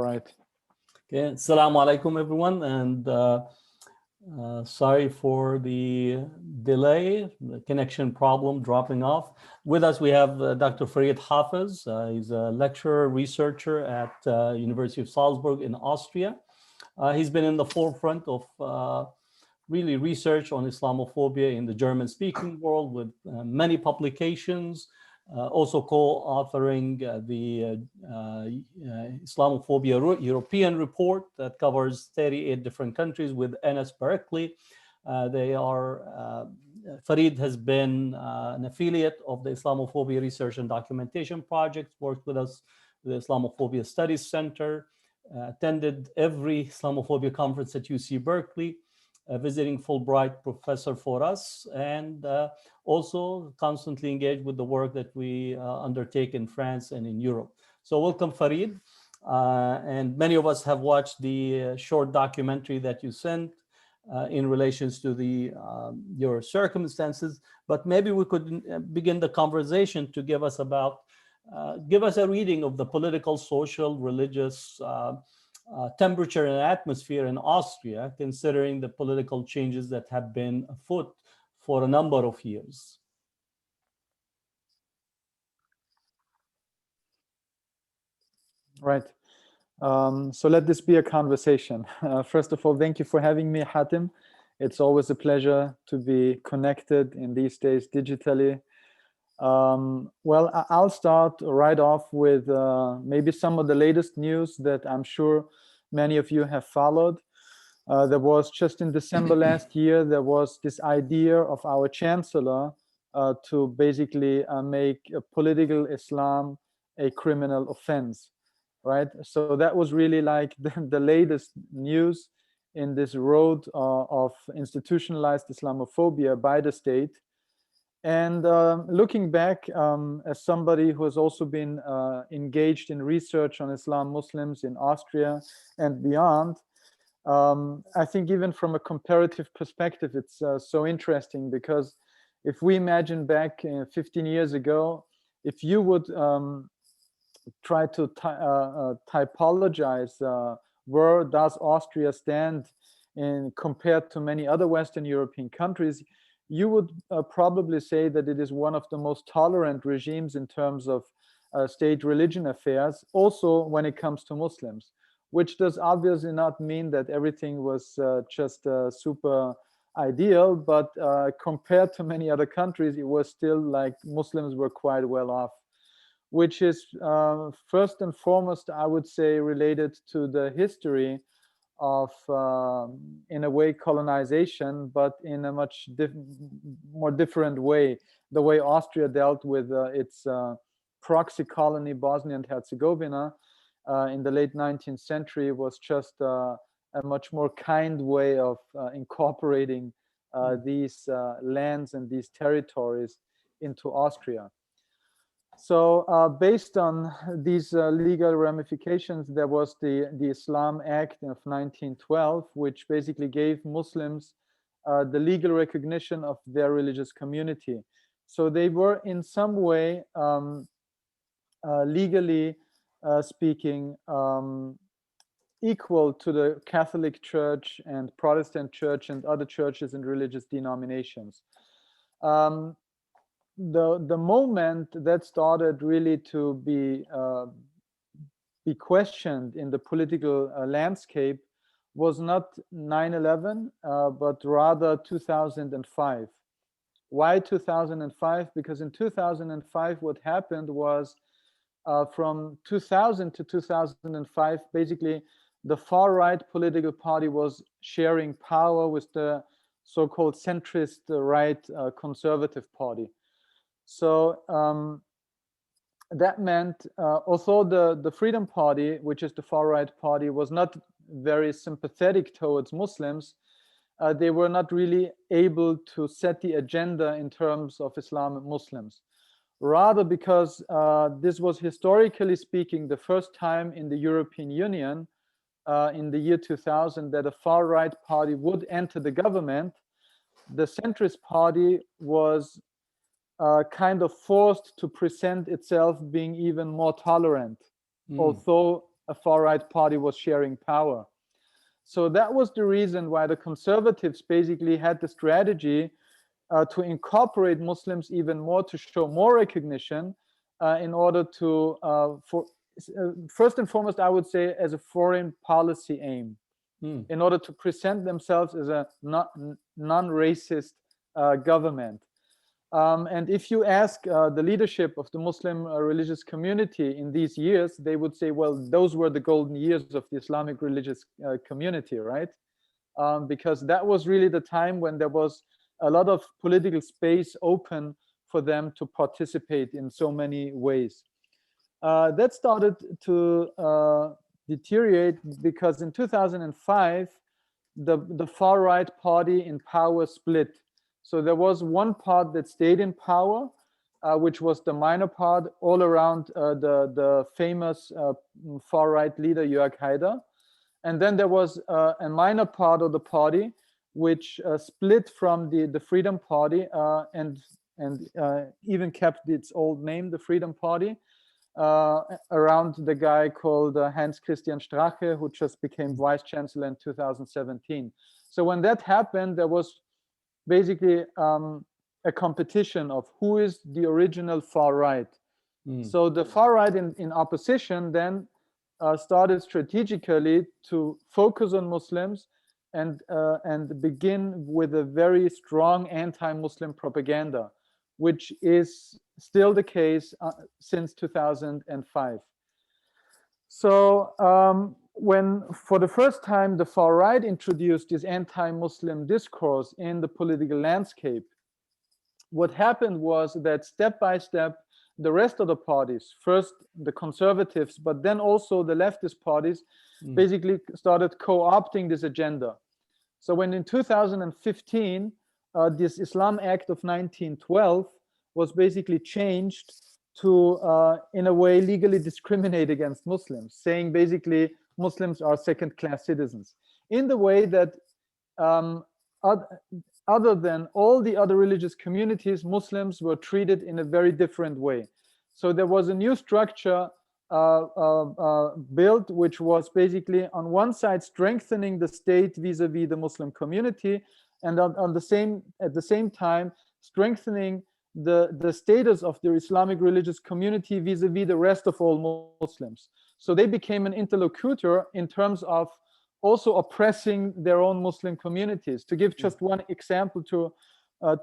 Right. Okay. Assalamu alaikum, everyone, and sorry for the delay, the connection problem dropping off. With us, we have Dr. Farid Hafez. He's a lecturer, researcher at University of Salzburg in Austria. He's been in the forefront of really research on Islamophobia in the German-speaking world with many publications, also co-authoring the Islamophobia European report that covers 38 different countries with NS Berkeley. Farid has been an affiliate of the Islamophobia Research and Documentation Project, worked with us with the Islamophobia Studies Center, attended every Islamophobia conference at UC Berkeley, visiting Fulbright professor for us, and also constantly engaged with the work that we undertake in France and in Europe. So welcome, Farid. And many of us have watched the short documentary that you sent in relations to your circumstances, but maybe we could begin the conversation to give us a reading of the political, social, religious temperature and atmosphere in Austria, considering the political changes that have been afoot for a number of years. Right. So let this be a conversation. First of all, thank you for having me, Hatem. It's always a pleasure to be connected in these days digitally. Well, I'll start right off with maybe some of the latest news that I'm sure many of you have followed. There was just in December last year, there was this idea of our chancellor to basically make political Islam a criminal offense, right? So that was really like the latest news in this road of institutionalized Islamophobia by the state. And looking back, as somebody who has also been engaged in research on Islam Muslims in Austria and beyond, I think even from a comparative perspective, it's so interesting, because if we imagine back 15 years ago, if you would try to typologize where does Austria stand compared to many other Western European countries, you would probably say that it is one of the most tolerant regimes in terms of state-religion affairs, also when it comes to Muslims, which does obviously not mean that everything was just super ideal, but compared to many other countries, it was still like Muslims were quite well off, which is first and foremost, I would say, related to the history of, in a way, colonization, but in a much more different way. The way Austria dealt with its proxy colony, Bosnia and Herzegovina, in the late 19th century was just a much more kind way of incorporating these lands and these territories into Austria. So based on these legal ramifications, there was the Islam Act of 1912, which basically gave Muslims the legal recognition of their religious community. So they were in some way, legally speaking, equal to the Catholic Church and Protestant Church and other churches and religious denominations. The moment that started really to be questioned in the political landscape was not 9/11, but rather 2005. Why 2005? Because in 2005, what happened was from 2000 to 2005, basically the far-right political party was sharing power with the so-called centrist right conservative party. So that meant, although the Freedom Party, which is the far-right party, was not very sympathetic towards Muslims, they were not really able to set the agenda in terms of Islam and Muslims. Rather because this was, historically speaking, the first time in the European Union in the year 2000 that a far-right party would enter the government. The centrist party was kind of forced to present itself being even more tolerant, although a far-right party was sharing power. So that was the reason why the conservatives basically had the strategy to incorporate Muslims even more, to show more recognition in order to, first and foremost, I would say, as a foreign policy aim, in order to present themselves as a non-racist government. And if you ask the leadership of the Muslim religious community in these years, they would say, well, those were the golden years of the Islamic religious community, right? Because that was really the time when there was a lot of political space open for them to participate in so many ways. That started to deteriorate because in 2005, the far-right party in power split. So there was one part that stayed in power, which was the minor part all around the famous far-right leader Jörg Haider. And then there was a minor part of the party which split from the Freedom Party and even kept its old name, the Freedom Party, around the guy called Heinz Christian Strache, who just became vice chancellor in 2017. So when that happened, there was basically a competition of who is the original far right. So the far right in opposition then started strategically to focus on Muslims and begin with a very strong anti-Muslim propaganda, which is still the case since 2005. So when for the first time the far right introduced this anti-Muslim discourse in the political landscape, what happened was that step by step the rest of the parties, first the conservatives, but then also the leftist parties, basically started co-opting this agenda. So when in 2015 this Islam Act of 1912 was basically changed to in a way legally discriminate against Muslims, saying basically Muslims are second-class citizens, in the way that other than all the other religious communities, Muslims were treated in a very different way. So there was a new structure built, which was basically on one side strengthening the state vis-a-vis the Muslim community, and at the same time strengthening the status of the Islamic religious community vis-a-vis the rest of all Muslims. So they became an interlocutor in terms of also oppressing their own Muslim communities. To give just one example to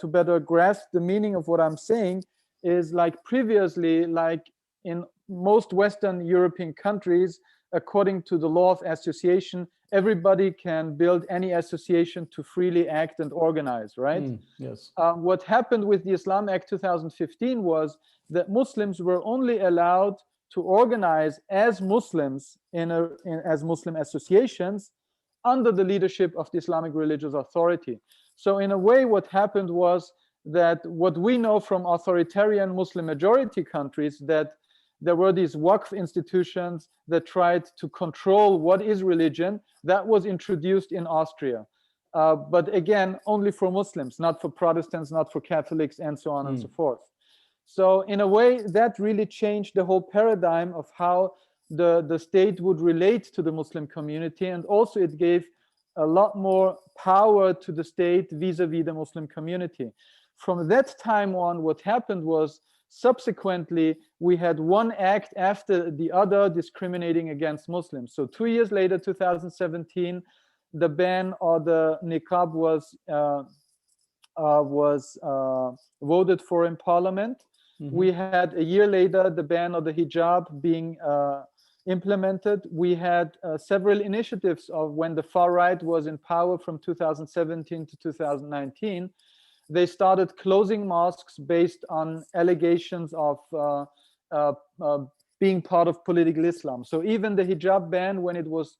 better grasp the meaning of what I'm saying, is like previously, like in most Western European countries, according to the law of association, everybody can build any association to freely act and organize, right? Yes. What happened with the Islam Act 2015 was that Muslims were only allowed to organize as Muslims as Muslim associations under the leadership of the Islamic religious authority. So in a way, what happened was that what we know from authoritarian Muslim majority countries, that there were these Waqf institutions that tried to control what is religion, that was introduced in Austria. But again, only for Muslims, not for Protestants, not for Catholics, and so on and so forth. So in a way, that really changed the whole paradigm of how the state would relate to the Muslim community, and also it gave a lot more power to the state vis-a-vis the Muslim community. From that time on, what happened was, subsequently, we had one act after the other discriminating against Muslims. So 2 years later, 2017, the ban or the niqab was voted for in parliament. We had a year later the ban of the hijab being implemented. We had several initiatives of when the far right was in power from 2017 to 2019. They started closing mosques based on allegations of being part of political Islam. So even the hijab ban, when it was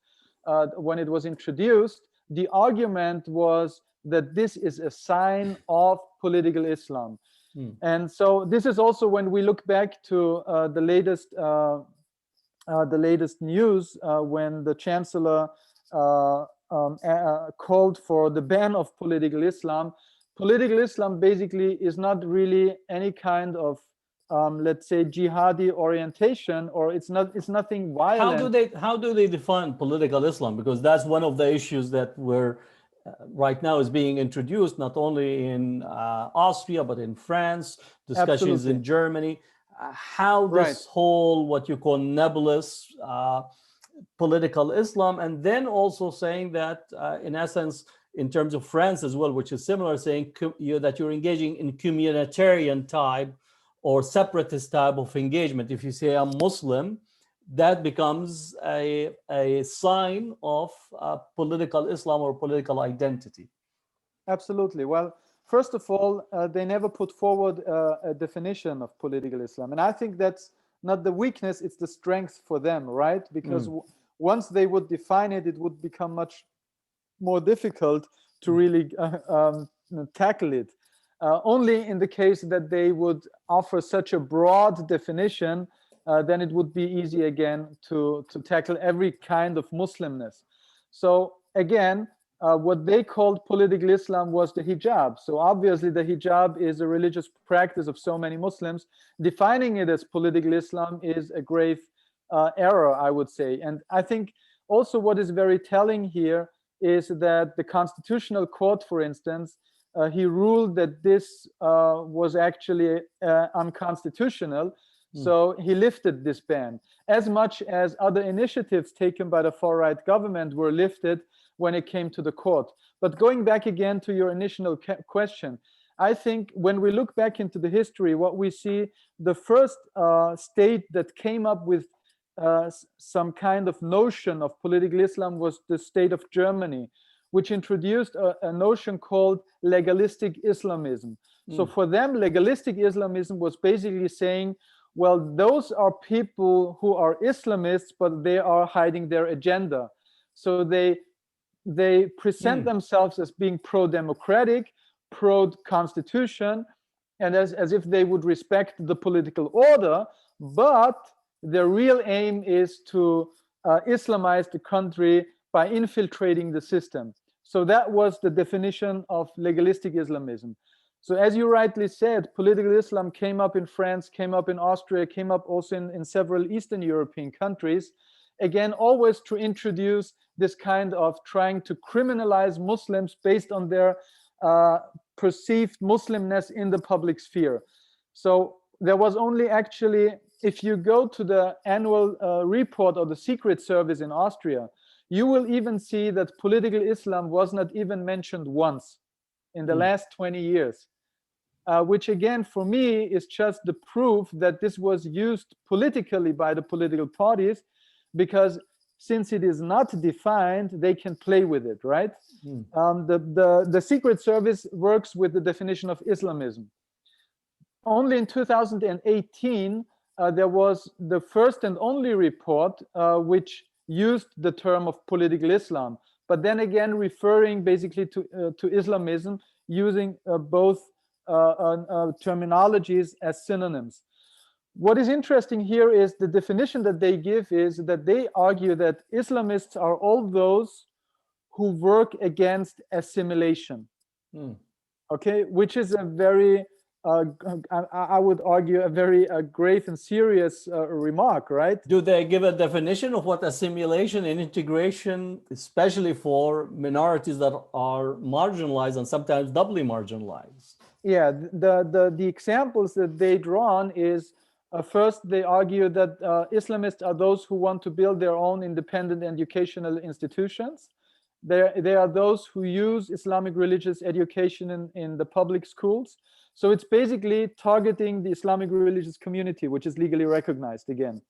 introduced, the argument was that this is a sign of political Islam. And so this is also when we look back to the latest news, when the chancellor called for the ban of political Islam. Political Islam basically is not really any kind of let's say, jihadi orientation, or it's nothing violent. How do they define political Islam? Because that's one of the issues that we're right now is being introduced not only in Austria but in France, discussions Absolutely. in Germany. How this whole what you call nebulous political Islam, and then also saying that in essence, in terms of France as well, which is similar, saying that you're engaging in communitarian type or separatist type of engagement. If you say I'm Muslim, that becomes a sign of political Islam or political identity. Absolutely. Well, first of all, they never put forward a definition of political Islam. And I think that's not the weakness, it's the strength for them, right? Because once they would define it, it would become much more difficult to really tackle it. Only in the case that they would offer such a broad definition, then it would be easy again to tackle every kind of Muslimness. So again, what they called political Islam was the hijab. So obviously the hijab is a religious practice of so many Muslims. Defining it as political Islam is a grave error, I would say. And I think also what is very telling here is that the Constitutional Court, for instance, he ruled that this was actually unconstitutional. So he lifted this ban, as much as other initiatives taken by the far-right government were lifted when it came to the court. But going back again to your initial question, I think when we look back into the history, what we see, the first state that came up with some kind of notion of political Islam was the state of Germany, which introduced a notion called legalistic Islamism. So for them, legalistic Islamism was basically saying, well, those are people who are Islamists, but they are hiding their agenda. So they present themselves as being pro-democratic, pro-constitution, and as if they would respect the political order, but their real aim is to Islamize the country by infiltrating the system. So that was the definition of legalistic Islamism. So as you rightly said, political Islam came up in France, came up in Austria, came up also in several Eastern European countries. Again, always to introduce this kind of trying to criminalize Muslims based on their perceived Muslimness in the public sphere. So there was only actually, if you go to the annual report of the Secret Service in Austria, you will even see that political Islam was not even mentioned once in the last 20 years, which again, for me, is just the proof that this was used politically by the political parties, because since it is not defined, they can play with it, right? The Secret Service works with the definition of Islamism. Only in 2018, there was the first and only report which used the term of political Islam, but then again referring basically to Islamism, using both terminologies as synonyms. What is interesting here is the definition that they give is that they argue that Islamists are all those who work against assimilation. Okay, which is a very I would argue a very grave and serious remark, right? Do they give a definition of what assimilation and integration, especially for minorities that are marginalized and sometimes doubly marginalized? Yeah, the examples that they drawn is first they argue that Islamists are those who want to build their own independent educational institutions. They are those who use Islamic religious education in the public schools. So it's basically targeting the Islamic religious community, which is legally recognized again,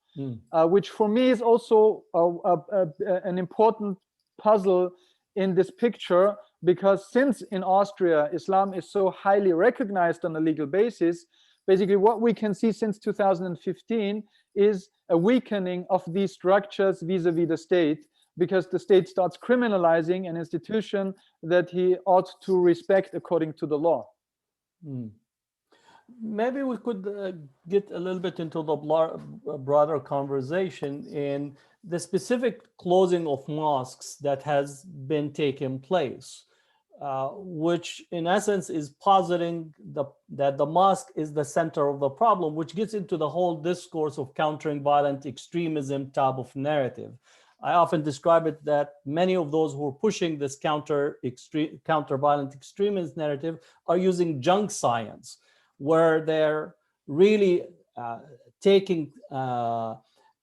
which for me is also an important puzzle in this picture, because since in Austria, Islam is so highly recognized on a legal basis, basically what we can see since 2015 is a weakening of these structures vis-a-vis the state, because the state starts criminalizing an institution that he ought to respect according to the law. Maybe we could get a little bit into the broader conversation in the specific closing of mosques that has been taking place. which in essence is positing that the mosque is the center of the problem, which gets into the whole discourse of countering violent extremism type of narrative. I often describe it that many of those who are pushing this counter violent extremist narrative are using junk science, where they're really taking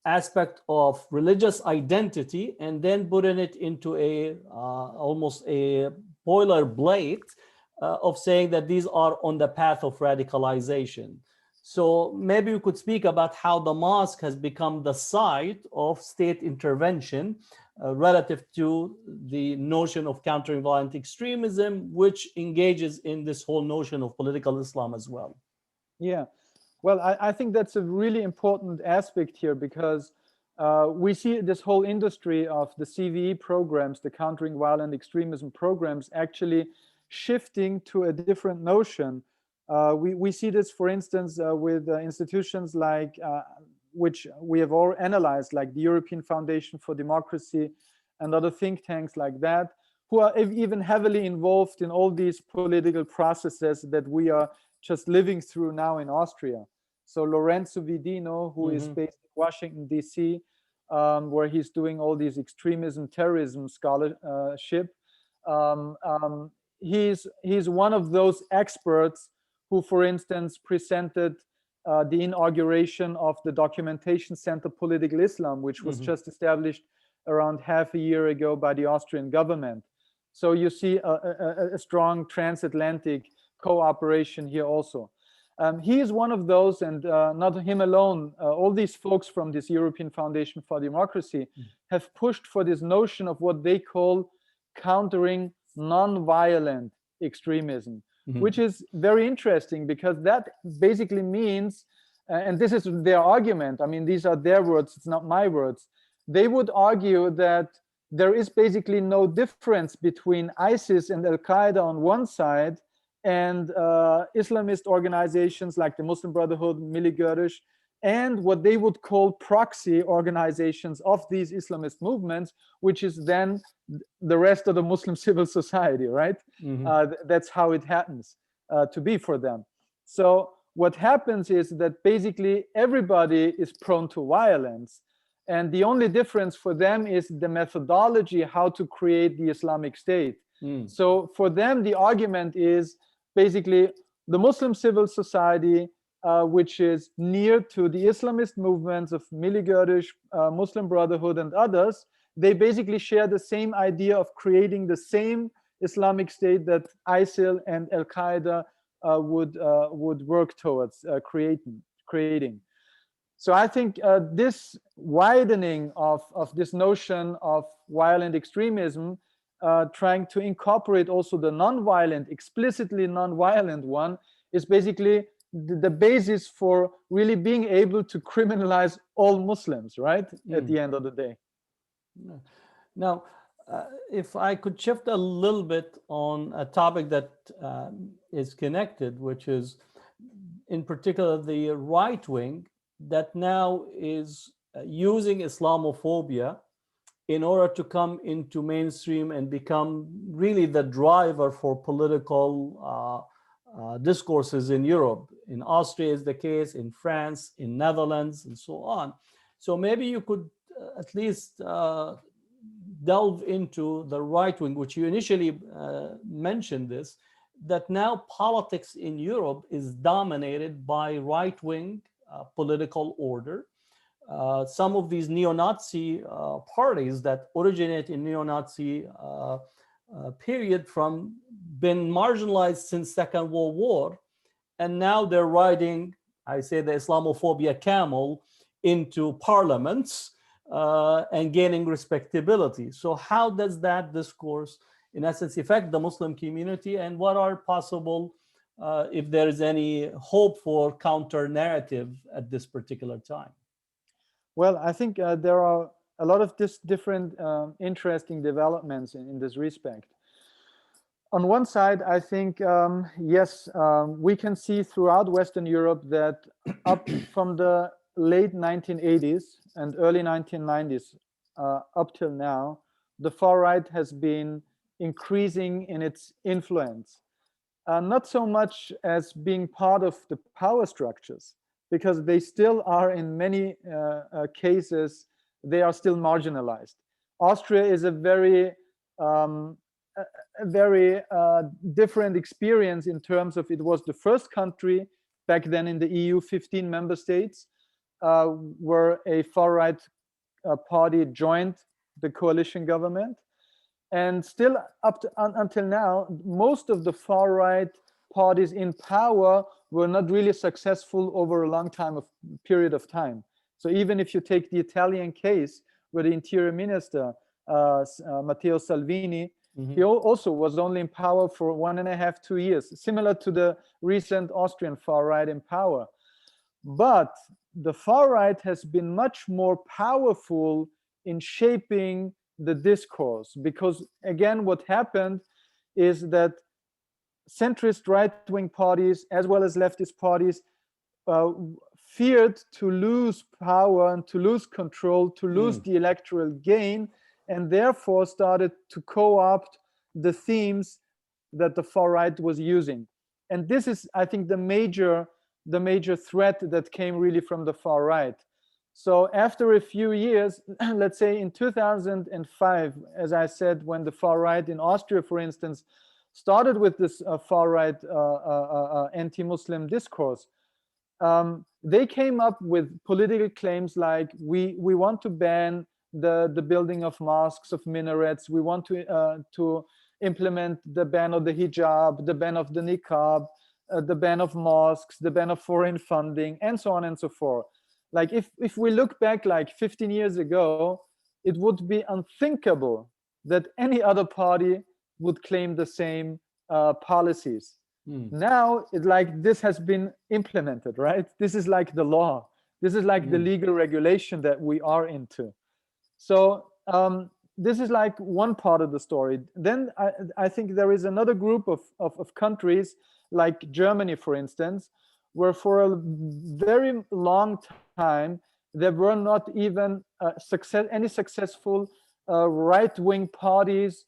aspect of religious identity and then putting it into a almost a boilerplate of saying that these are on the path of radicalization. So maybe we could speak about how the mosque has become the site of state intervention relative to the notion of countering violent extremism, which engages in this whole notion of political Islam as well. Yeah, well, I think that's a really important aspect here, because we see this whole industry of the CVE programs, the countering violent extremism programs, actually shifting to a different notion. We see this, for instance, with institutions like, which we have all analyzed, like the European Foundation for Democracy and other think tanks like that, who are even heavily involved in all these political processes that we are just living through now in Austria. So Lorenzo Vidino, who is based in Washington, D.C., where he's doing all these extremism, terrorism scholarship, he's one of those experts who, for instance, presented the inauguration of the Documentation Center Political Islam, which was just established around half a year ago by the Austrian government. So you see a strong transatlantic cooperation here also. He is one of those, and not him alone, all these folks from this European Foundation for Democracy have pushed for this notion of what they call countering non-violent extremism, which is very interesting, because that basically means, and this is their argument, I mean, these are their words, it's not my words, they would argue that there is basically no difference between ISIS and Al-Qaeda on one side and Islamist organizations like the Muslim Brotherhood, Milli Görüş, and what they would call proxy organizations of these Islamist movements, which is then the rest of the Muslim civil society, right? That's how it happens to be for them. So what happens is that basically everybody is prone to violence. And the only difference for them is the methodology, how to create the Islamic State. So for them, the argument is basically the Muslim civil society, which is near to the Islamist movements of Milli Görüş, Muslim Brotherhood, and others, they basically share the same idea of creating the same Islamic State that ISIL and Al-Qaeda would work towards creating. So I think this widening of this notion of violent extremism, trying to incorporate also the non-violent, explicitly non-violent one, is basically the basis for really being able to criminalize all Muslims, right? At the end of the day. Now, if I could shift a little bit on a topic that is connected, which is in particular the right wing that now is using Islamophobia in order to come into mainstream and become really the driver for political discourses in Europe. In Austria is the case, in France, in Netherlands, and so on. So maybe you could at least delve into the right wing, which you initially mentioned this, that now politics in Europe is dominated by right wing political order. Some of these neo-Nazi parties that originate in neo-Nazi period from been marginalized since Second World War, and now they're riding, I say, the Islamophobia camel into parliaments and gaining respectability. So how does that discourse, in essence, affect the Muslim community, and what are possible, if there is any hope for counter narrative at this particular time? Well, I think there are a lot of different interesting developments in this respect. On one side, I think, yes, we can see throughout Western Europe that up from the late 1980s and early 1990s up till now, the far right has been increasing in its influence. Not so much as being part of the power structures, because they still are in many cases, they are still marginalized. Austria is a very different experience in terms of, it was the first country back then in the EU, 15 member states, where a far-right party joined the coalition government. And still until now, most of the far-right parties in power were not really successful over a long period of time. So even if you take the Italian case, where the interior minister, Matteo Salvini, he also was only in power for 1.5 to 2 years, similar to the recent Austrian far-right in power. But the far-right has been much more powerful in shaping the discourse, because again, what happened is that centrist right-wing parties as well as leftist parties feared to lose power and to lose control, to lose the electoral gain, and therefore started to co-opt the themes that the far-right was using. And this is, I think, the major threat that came really from the far-right. So after a few years, let's say in 2005, as I said, when the far-right in Austria, for instance, started with this far-right anti-Muslim discourse, they came up with political claims like, we want to ban the building of mosques, of minarets, we want to implement the ban of the hijab, the ban of the niqab, the ban of mosques, the ban of foreign funding, and so on and so forth. Like if we look back like 15 years ago, it would be unthinkable that any other party would claim the same policies. Now, this has been implemented, right? This is like the law. This is like the legal regulation that we are into. So this is like one part of the story. Then I think there is another group of countries, like Germany, for instance, where for a very long time, there were not even any successful right-wing parties,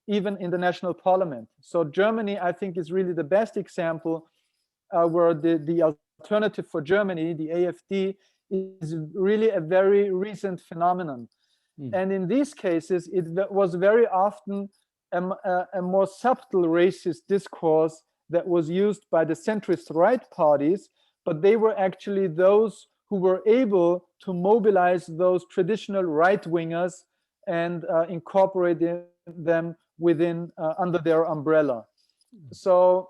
even in the national parliament. So Germany, I think, is really the best example where the alternative for Germany, the AfD, is really a very recent phenomenon. And in these cases, it was very often a more subtle racist discourse that was used by the centrist right parties, but they were actually those who were able to mobilize those traditional right-wingers and incorporate them within under their umbrella. So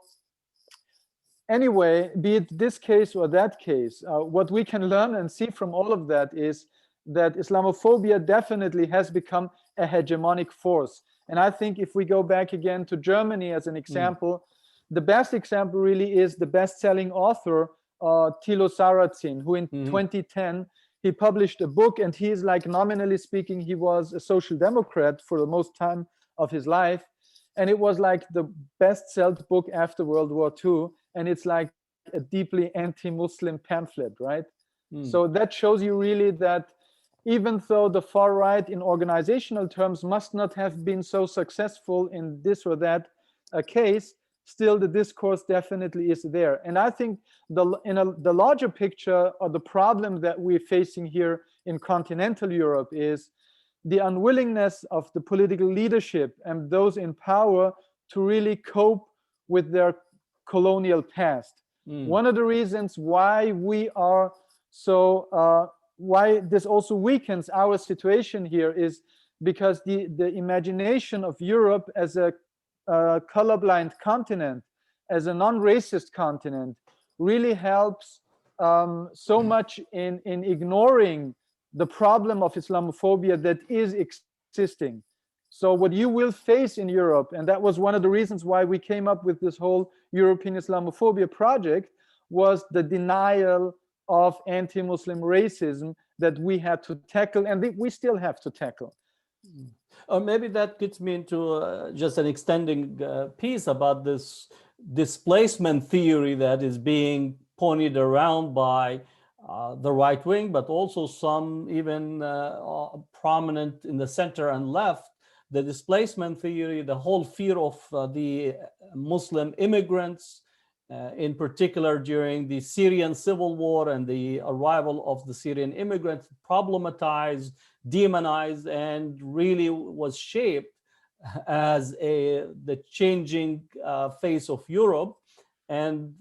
anyway, be it this case or that case, what we can learn and see from all of that is that Islamophobia definitely has become a hegemonic force. And I think if we go back again to Germany as an example, the best example really is the best-selling author, Thilo Sarrazin, who in 2010, he published a book, and he is, like, nominally speaking, he was a social democrat for the most time of his life. And it was like the best-sold book after World War II. And it's like a deeply anti-Muslim pamphlet, right? So that shows you really that even though the far right in organizational terms must not have been so successful in this or that case, still the discourse definitely is there. And I think the larger picture, or the problem that we're facing here in continental Europe, is the unwillingness of the political leadership and those in power to really cope with their colonial past. One of the reasons why we are so why this also weakens our situation here is because the imagination of Europe as a colorblind continent, as a non-racist continent, really helps so much in ignoring the problem of Islamophobia that is existing. So what you will face in Europe, and that was one of the reasons why we came up with this whole European Islamophobia project, was the denial of anti-Muslim racism that we had to tackle, and we still have to tackle. Or maybe that gets me into just an extending piece about this displacement theory that is being pointed around by the right wing, but also some even prominent in the center and left, the displacement theory, the whole fear of the Muslim immigrants, in particular during the Syrian civil war and the arrival of the Syrian immigrants, problematized, demonized, and really was shaped as the changing face of Europe. And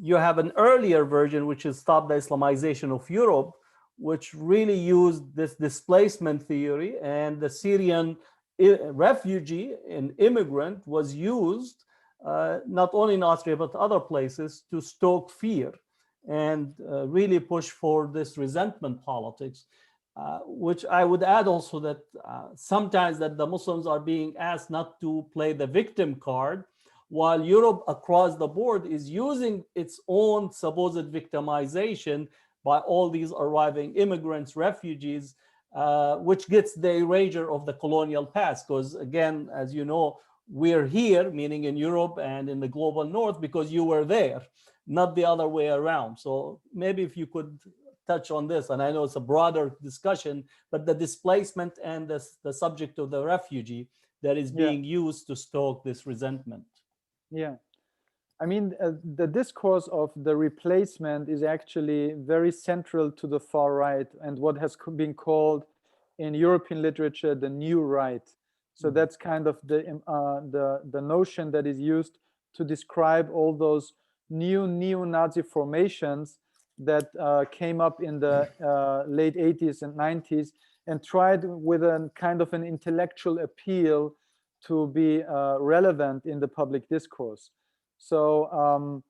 you have an earlier version, which is Stop the Islamization of Europe, which really used this displacement theory, and the Syrian refugee and immigrant was used not only in Austria but other places to stoke fear and really push for this resentment politics, which I would add also that sometimes that the Muslims are being asked not to play the victim card, while Europe across the board is using its own supposed victimization by all these arriving immigrants, refugees, which gets the erasure of the colonial past. Because again, as you know, we're here, meaning in Europe and in the global north, because you were there, not the other way around. So maybe if you could touch on this, and I know it's a broader discussion, but the displacement and the subject of the refugee that is being used to stoke this resentment. Yeah. I mean, the discourse of the replacement is actually very central to the far right and what has been called in European literature the new right. So that's kind of the notion that is used to describe all those new neo-Nazi formations that came up in the late 80s and 90s and tried with a kind of an intellectual appeal to be relevant in the public discourse. So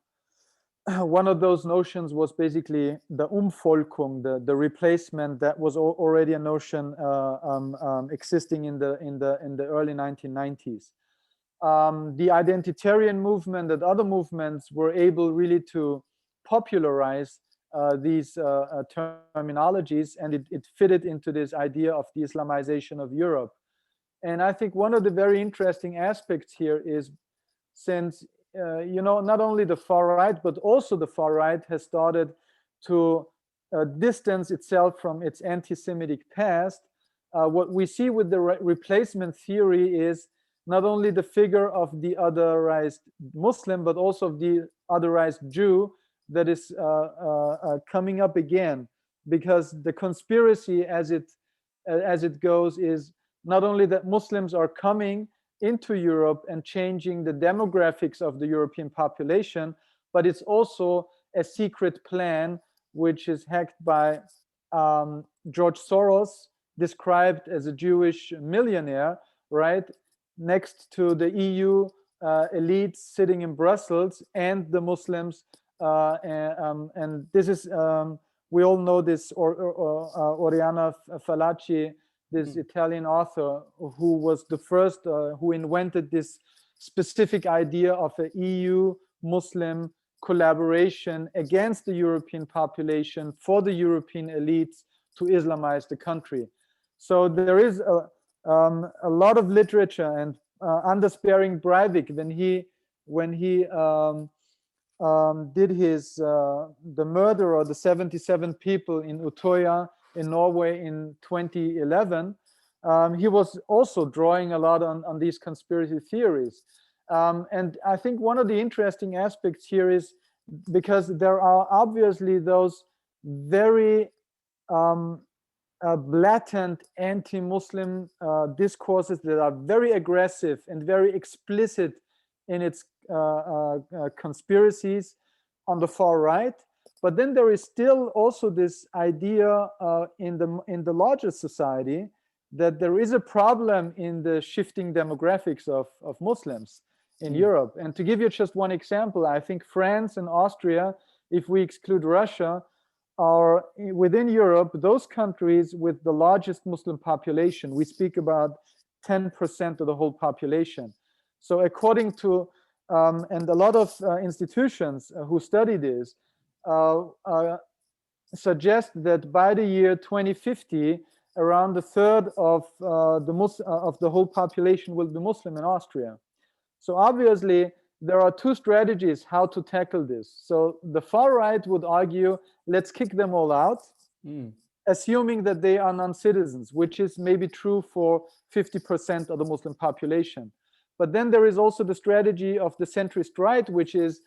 one of those notions was basically the Umvolkung, the replacement that was already a notion existing in the early 1990s. The identitarian movement and other movements were able really to popularize these terminologies, and it fitted into this idea of the Islamization of Europe. And I think one of the very interesting aspects here is, since you know, not only the far right, but also the far right has started to distance itself from its anti-Semitic past. What we see with the replacement theory is not only the figure of the otherized Muslim, but also of the otherized Jew that is coming up again, because the conspiracy as it goes is not only that Muslims are coming into Europe and changing the demographics of the European population, but it's also a secret plan which is hacked by George Soros, described as a Jewish millionaire, right, next to the EU elites sitting in Brussels and the Muslims. And this is, we all know this, Oriana Fallaci, this Italian author who was the first who invented this specific idea of an EU-Muslim collaboration against the European population for the European elites to Islamize the country. So there is a lot of literature, and Anders Behring Breivik, when he did his the murder of the 77 people in Utøya in Norway in 2011, he was also drawing a lot on these conspiracy theories. And I think one of the interesting aspects here is because there are obviously those very blatant anti-Muslim discourses that are very aggressive and very explicit in its conspiracies on the far right. But then there is still also this idea in the larger society that there is a problem in the shifting demographics of Muslims in Europe. And to give you just one example, I think France and Austria, if we exclude Russia, are within Europe those countries with the largest Muslim population. We speak about 10% of the whole population. So according to, and a lot of institutions who study this, suggest that by the year 2050, around a third of the whole population will be Muslim in Austria. So obviously, there are two strategies how to tackle this. So the far right would argue, let's kick them all out. assuming that they are non-citizens, which is maybe true for 50% of the Muslim population. But then there is also the strategy of the centrist right, which is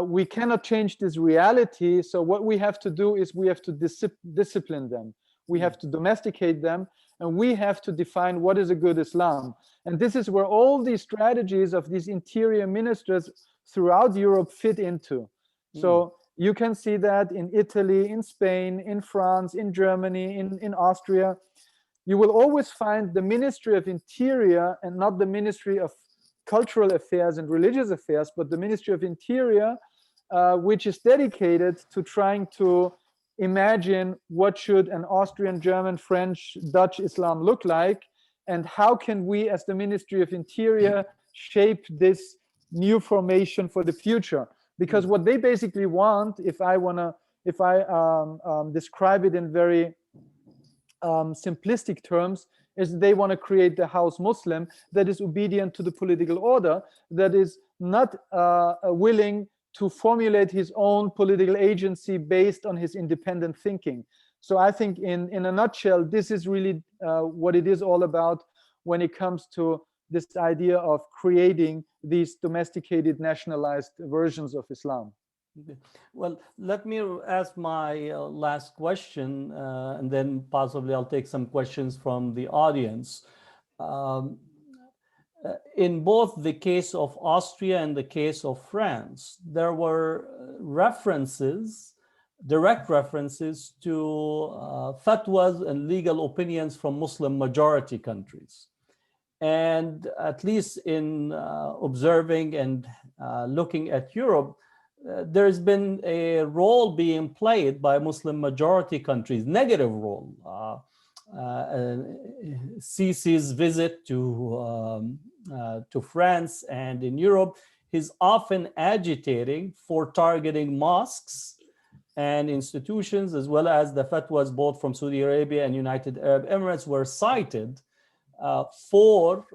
we cannot change this reality. So what we have to do is we have to discipline them. We have to domesticate them, and we have to define what is a good Islam. And this is where all these strategies of these interior ministers throughout Europe fit into. So you can see that in Italy, in Spain, in France, in Germany, in Austria. You will always find the Ministry of Interior, and not the Ministry of Cultural Affairs and Religious Affairs, but the Ministry of Interior, which is dedicated to trying to imagine what should an Austrian, German, French, Dutch Islam look like, and how can we as the Ministry of Interior shape this new formation for the future. Because what they basically want, if I describe it in very simplistic terms, is they want to create the house Muslim that is obedient to the political order, that is not willing to formulate his own political agency based on his independent thinking. So I think in a nutshell, this is really what it is all about when it comes to this idea of creating these domesticated, nationalized versions of Islam. Well, let me ask my last question, and then possibly I'll take some questions from the audience. In both the case of Austria and the case of France, there were references, direct references to fatwas and legal opinions from Muslim majority countries. And at least in observing and looking at Europe, there's been a role being played by Muslim majority countries, negative role. Sisi's visit to France and in Europe, he's often agitating for targeting mosques and institutions, as well as the fatwas both from Saudi Arabia and United Arab Emirates were cited for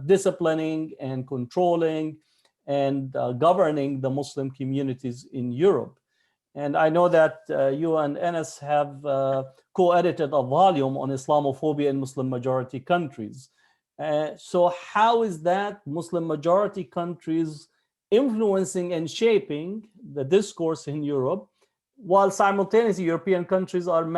disciplining and controlling and governing the Muslim communities in Europe. And I know that you and Enes have co-edited a volume on Islamophobia in Muslim majority countries. So how is that Muslim majority countries influencing and shaping the discourse in Europe, while simultaneously European countries are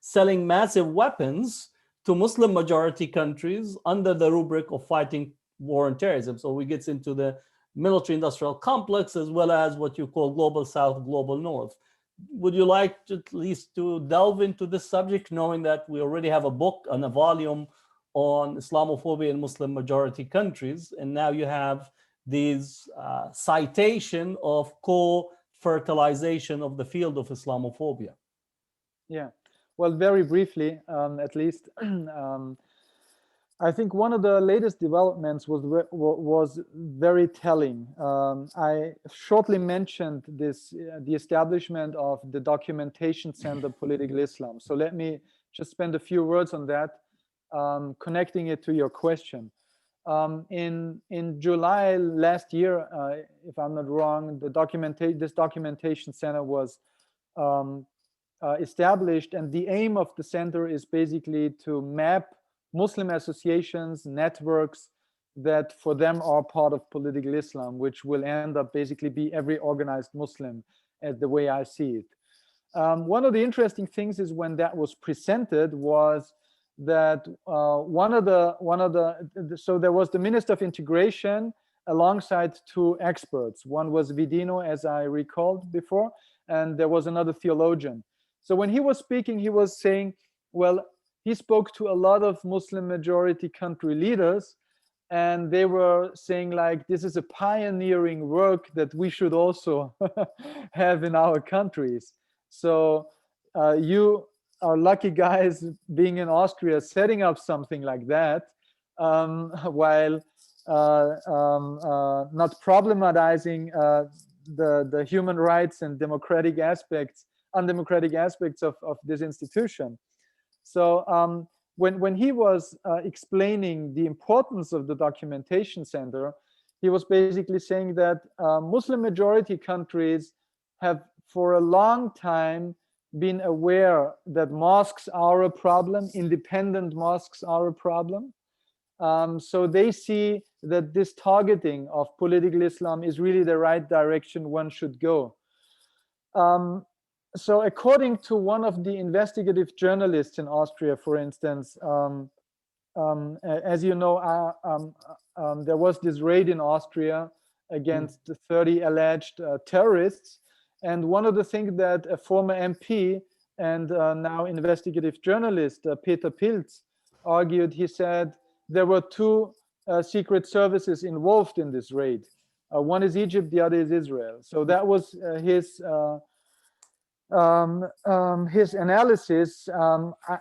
selling massive weapons to Muslim majority countries under the rubric of fighting war and terrorism? So we get into the military industrial complex, as well as what you call global south, global north. Would you like to, at least to delve into this subject, knowing that we already have a book and a volume on Islamophobia in Muslim majority countries, and now you have these citation of co-fertilization of the field of Islamophobia? Yeah, well, very briefly, at least, I think one of the latest developments was very telling. I shortly mentioned this, the establishment of the Documentation Center Political Islam. So let me just spend a few words on that, connecting it to your question. In July last year, if I'm not wrong, this Documentation Center was established, and the aim of the center is basically to map Muslim associations, networks that for them are part of political Islam, which will end up basically be every organized Muslim, the way I see it. One of the interesting things is when that was presented was that so there was the Minister of Integration alongside two experts. One was Vidino, as I recalled before, and there was another theologian. So when he was speaking, he was saying, well, he spoke to a lot of Muslim majority country leaders, and they were saying, like, this is a pioneering work that we should also have in our countries. So you are lucky guys being in Austria, setting up something like that, while not problematizing the human rights and undemocratic aspects of this institution. So when he was explaining the importance of the Documentation Center, he was basically saying that Muslim majority countries have for a long time been aware that mosques are a problem, independent mosques are a problem. So they see that this targeting of political Islam is really the right direction one should go. So according to one of the investigative journalists in Austria, for instance, as you know, there was this raid in Austria against 30 alleged terrorists. And one of the things that a former MP and now investigative journalist, Peter Pilz, argued, he said there were two secret services involved in this raid. One is Egypt, the other is Israel. So that was his analysis.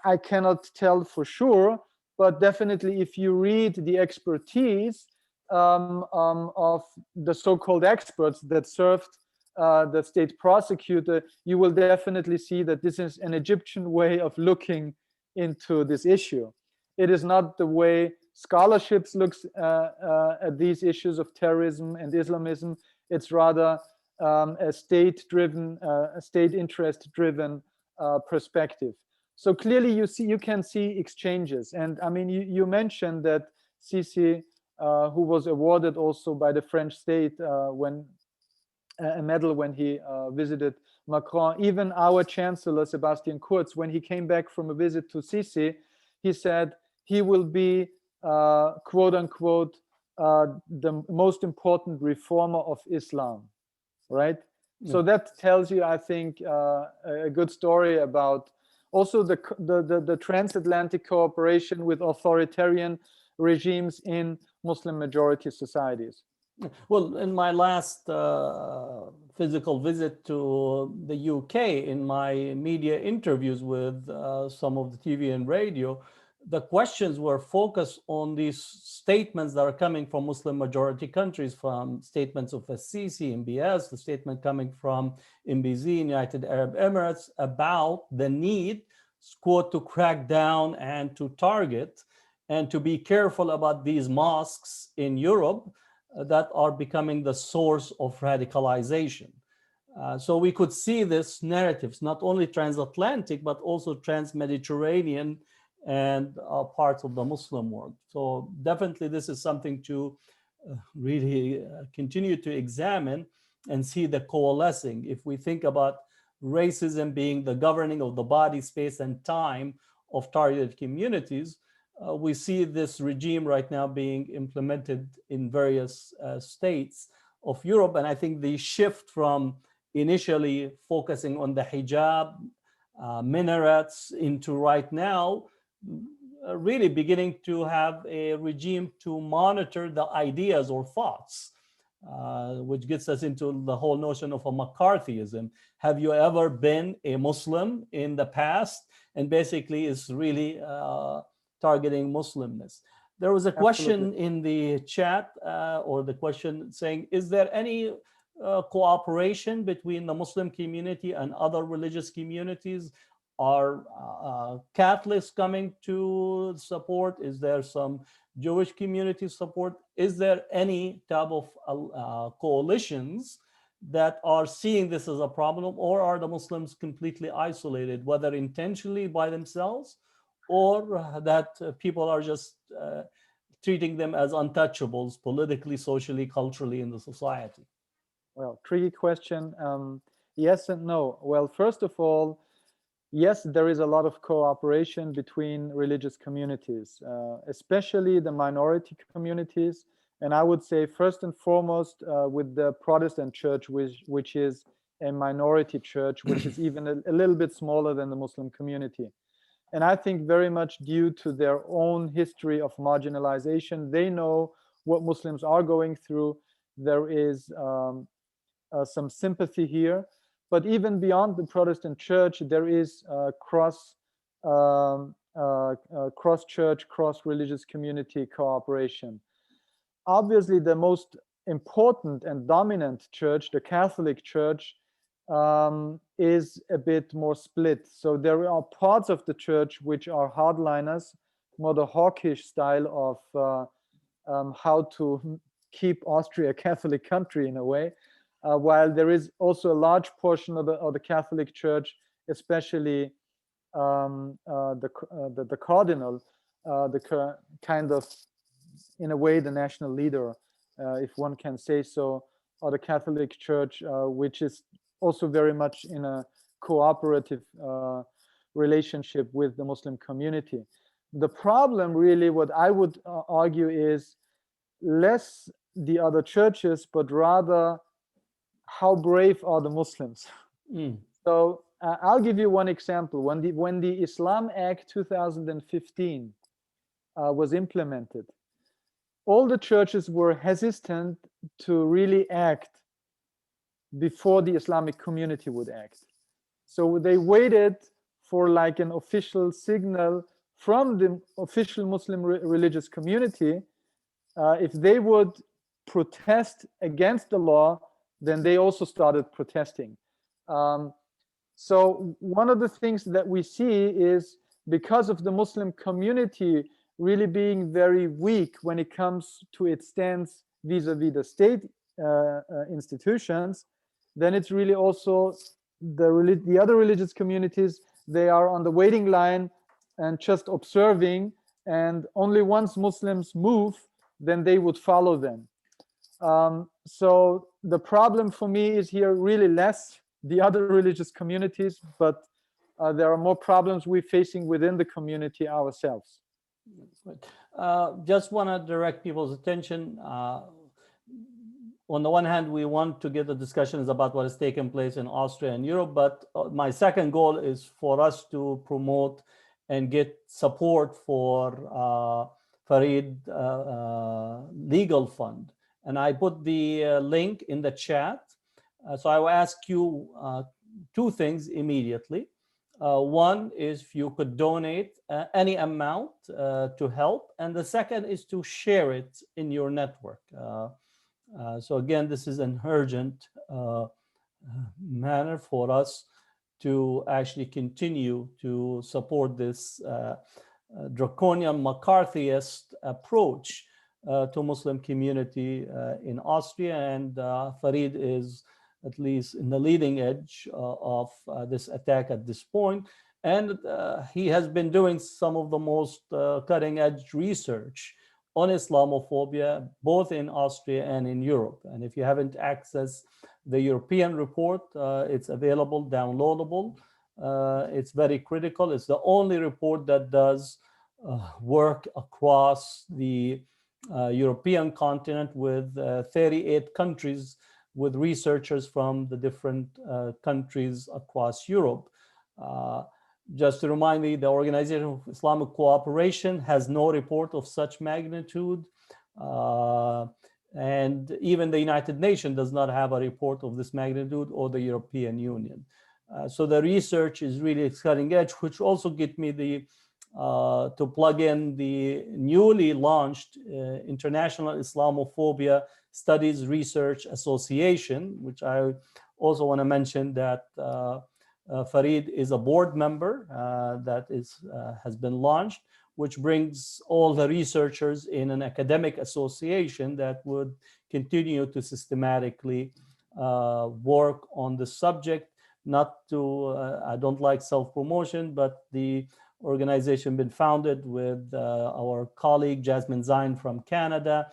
I cannot tell for sure, but definitely if you read the expertise of the so-called experts that served the state prosecutor, you will definitely see that this is an Egyptian way of looking into this issue. It is not the way scholarships looks at these issues of terrorism and Islamism. It's rather a state-driven, state interest-driven perspective. So clearly, you can see exchanges. And I mean, you mentioned that Sisi, who was awarded also by the French state when a medal when he visited Macron. Even our Chancellor Sebastian Kurz, when he came back from a visit to Sisi, he said he will be quote unquote the most important reformer of Islam, right? So that tells you, I think, a good story about also the transatlantic cooperation with authoritarian regimes in Muslim majority societies. Well, in my last physical visit to the UK, in my media interviews with some of the TV and radio, the questions were focused on these statements that are coming from Muslim majority countries, from statements of Sisi, MBS, the statement coming from MBZ, United Arab Emirates, about the need, quote, to crack down and to target and to be careful about these mosques in Europe that are becoming the source of radicalization. So we could see this narratives, not only transatlantic, but also trans-Mediterranean and parts of the Muslim world. So definitely this is something to really continue to examine and see the coalescing. If we think about racism being the governing of the body, space, and time of targeted communities, we see this regime right now being implemented in various states of Europe. And I think the shift from initially focusing on the hijab, minarets, into right now really beginning to have a regime to monitor the ideas or thoughts, which gets us into the whole notion of a McCarthyism. Have you ever been a Muslim in the past? And basically is really targeting Muslimness. There was a question in the chat, or the question saying, is there any cooperation between the Muslim community and other religious communities? Are Catholics coming to support? Is there some Jewish community support? Is there any type of coalitions that are seeing this as a problem, or are the Muslims completely isolated, whether intentionally by themselves, or that people are just treating them as untouchables politically, socially, culturally in the society? Well, tricky question. Yes and no. Well, first of all, yes, there is a lot of cooperation between religious communities, especially the minority communities. And I would say first and foremost with the Protestant church, which is a minority church, which is even a little bit smaller than the Muslim community. And I think very much due to their own history of marginalization, they know what Muslims are going through. There is some sympathy here. But even beyond the Protestant church, there is cross-church, cross-religious community cooperation. Obviously, the most important and dominant church, the Catholic Church, is a bit more split. So there are parts of the church which are hardliners, more the hawkish style of how to keep Austria a Catholic country in a way. While there is also a large portion of the Catholic Church especially the cardinal, kind of, in a way, the national leader, if one can say so, or the Catholic Church, which is also very much in a cooperative relationship with the Muslim community. The problem, really, what I would argue, is less the other churches, but rather how brave are the Muslims. So I'll give you one example. When the Islam Act 2015 was implemented, all the churches were hesitant to really act before the Islamic community would act. So they waited for like an official signal from the official Muslim religious community. If they would protest against the law, then they also started protesting. So one of the things that we see is, because of the Muslim community really being very weak when it comes to its stance vis-a-vis the state institutions, then it's really also the other religious communities, they are on the waiting line and just observing, and only once Muslims move, then they would follow them. So the problem for me is here really less the other religious communities, but there are more problems we're facing within the community ourselves. Just want to direct people's attention. On the one hand, we want to get the discussions about what has taken place in Austria and Europe, but my second goal is for us to promote and get support for Farid Legal Fund. And I put the link in the chat. So I will ask you two things immediately. One is if you could donate any amount to help, and the second is to share it in your network. So again, this is an urgent manner for us to actually continue to support this draconian McCarthyist approach to Muslim community in Austria, and Farid is at least in the leading edge of this attack at this point. And he has been doing some of the most cutting edge research on Islamophobia, both in Austria and in Europe. And if you haven't accessed the European report, it's available, downloadable. It's very critical. It's the only report that does work across the European continent with 38 countries, with researchers from the different countries across Europe. Just to remind me, the Organization of Islamic Cooperation has no report of such magnitude. And even the United Nations does not have a report of this magnitude, or the European Union. So the research is really cutting edge, which also get me to plug in the newly launched International Islamophobia Studies Research Association, which I also want to mention that Farid is a board member that has been launched, which brings all the researchers in an academic association that would continue to systematically work on the subject. Not to, I don't like self-promotion, but the organization been founded with our colleague Jasmine Zain from Canada,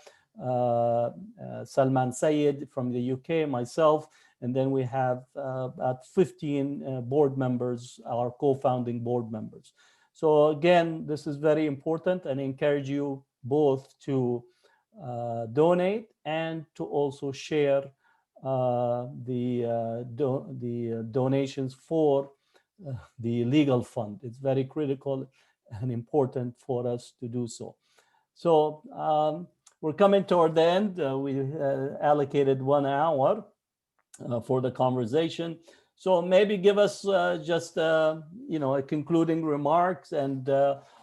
Salman Sayed from the UK, myself, and then we have about 15 board members, our co-founding board members. So again, this is very important, and I encourage you both to donate and to also share the donations for the legal fund. It's very critical and important for us to do so. So we're coming toward the end. We allocated 1 hour for the conversation. So maybe give us just a concluding remarks, and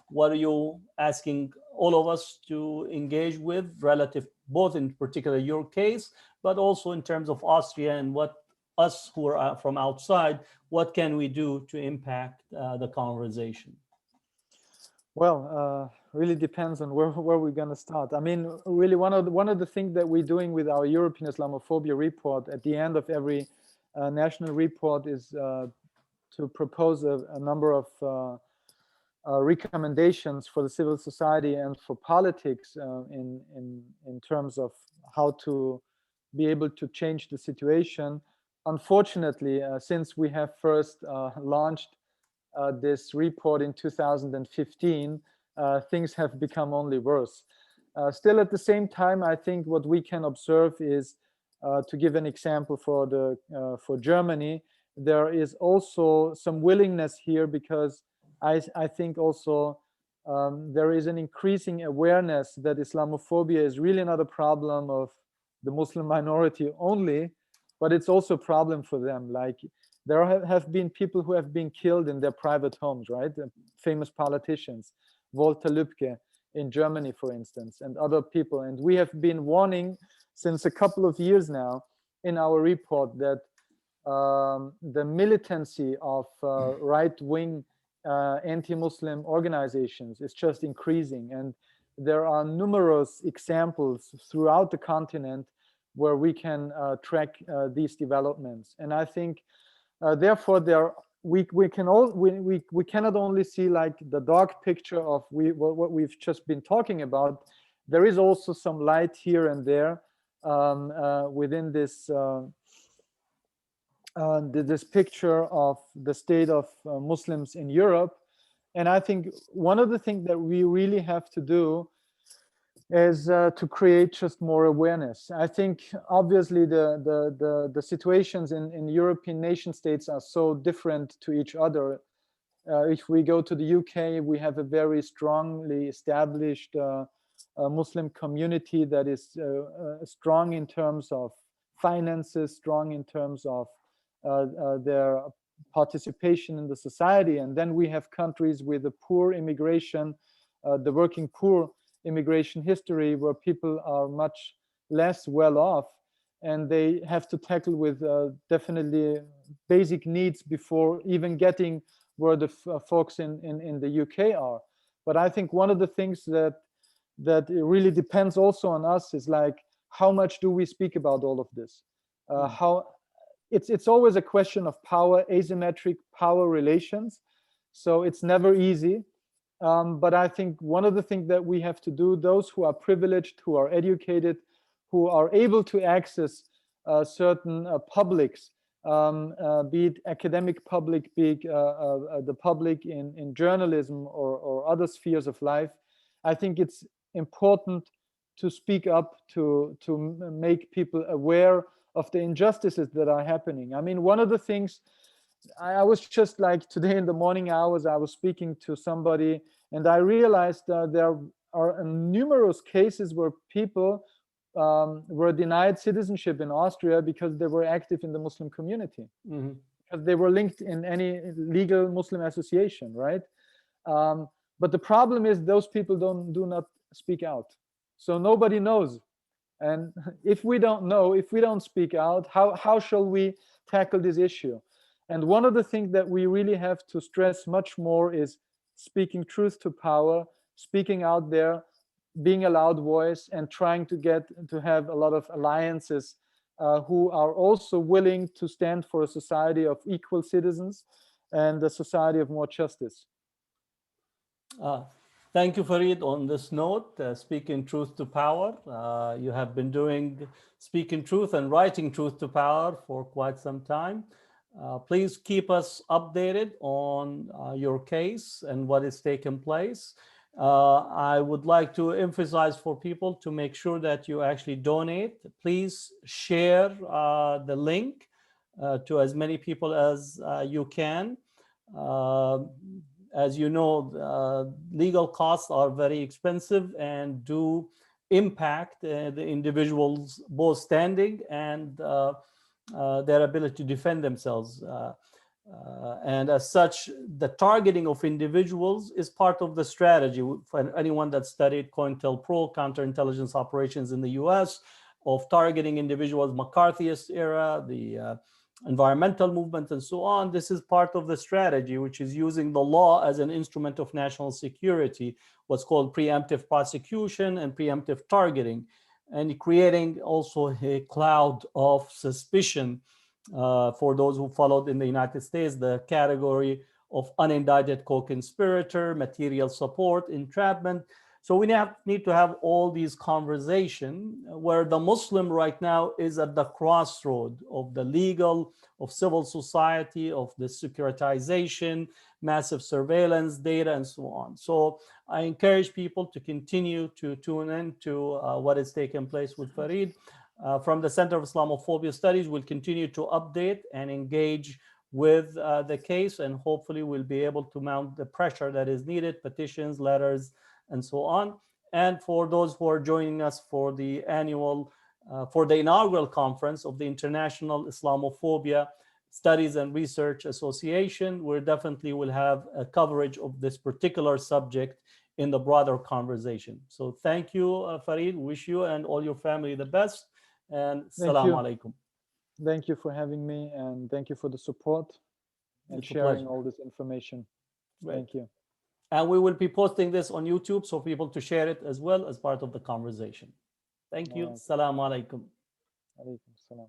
what are you asking all of us to engage with relative, both in particular your case, but also in terms of Austria, and what us who are from outside, what can we do to impact the conversation? Well, really depends on where we're going to start. I mean, really, one of the things that we're doing with our European Islamophobia report at the end of every national report is propose a number of recommendations for the civil society and for politics in terms of how to be able to change the situation. Unfortunately, since we have first launched this report in 2015, things have become only worse. Still, at the same time, I think what we can observe is, to give an example for Germany, there is also some willingness here, because I think also there is an increasing awareness that Islamophobia is really not a problem of the Muslim minority only, but it's also a problem for them. Like, there have been people who have been killed in their private homes, right? Famous politicians, Walter Lübcke in Germany, for instance, and other people. And we have been warning since a couple of years now in our report that the militancy of right-wing anti-Muslim organizations is just increasing. And there are numerous examples throughout the continent where we can track these developments. And I think, therefore, we cannot only see like the dark picture of what we've just been talking about. There is also some light here and there within this this picture of the state of Muslims in Europe. And I think one of the things that we really have to do is to create just more awareness. I think obviously the situations in European nation states are so different to each other. If we go to the UK, we have a very strongly established Muslim community that is strong in terms of finances, strong in terms of their participation in the society. And then we have countries with a poor immigration, the working poor immigration history, where people are much less well off, and they have to tackle with definitely basic needs before even getting where the folks in the UK are. But I think one of the things that it really depends also on us is like, how much do we speak about all of this? How it's always a question of power, asymmetric power relations. So it's never easy. But I think one of the things that we have to do, those who are privileged, who are educated, who are able to access certain publics, be it academic public, be it the public in journalism or other spheres of life, I think it's important to speak up, to make people aware of the injustices that are happening. I mean, one of the things, I was just like today in the morning hours, I was speaking to somebody, and I realized that there are numerous cases where people were denied citizenship in Austria because they were active in the Muslim community, because they were linked in any legal Muslim association, right? But the problem is those people do not speak out, so nobody knows. And if we don't know, if we don't speak out, how shall we tackle this issue? And one of the things that we really have to stress much more is speaking truth to power, speaking out there, being a loud voice, and trying to have a lot of alliances who are also willing to stand for a society of equal citizens and a society of more justice. Thank you, Farid. On this note, speaking truth to power, you have been doing speaking truth and writing truth to power for quite some time. Please keep us updated on your case and what is taking place. I would like to emphasize for people to make sure that you actually donate. Please share the link to as many people as you can. As you know, legal costs are very expensive and do impact the individuals' both standing and their ability to defend themselves. And as such, the targeting of individuals is part of the strategy. For anyone that studied COINTELPRO, counterintelligence operations in the US, of targeting individuals, McCarthyist era, the environmental movement, and so on, this is part of the strategy, which is using the law as an instrument of national security, what's called preemptive prosecution and preemptive targeting, and creating also a cloud of suspicion For those who followed in the United States, the category of unindicted co-conspirator, material support, entrapment. So we need to have all these conversations where the Muslim right now is at the crossroad of the legal, of civil society, of the securitization, massive surveillance data, and so on. So I encourage people to continue to tune in to what is taking place with Farid. From the Center of Islamophobia Studies, we'll continue to update and engage with the case, and hopefully we'll be able to mount the pressure that is needed, petitions, letters, and so on. And for those who are joining us for the inaugural conference of the International Islamophobia Studies and Research Association, we definitely will have a coverage of this particular subject in the broader conversation. So thank you, Farid. Wish you and all your family the best. And Assalamu alaikum. Thank you for having me, and thank you for the support and sharing all this information. Right. Thank you. And we will be posting this on YouTube so people to share it as well as part of the conversation. Thank you. Assalamu alaikum. Alaikum salam.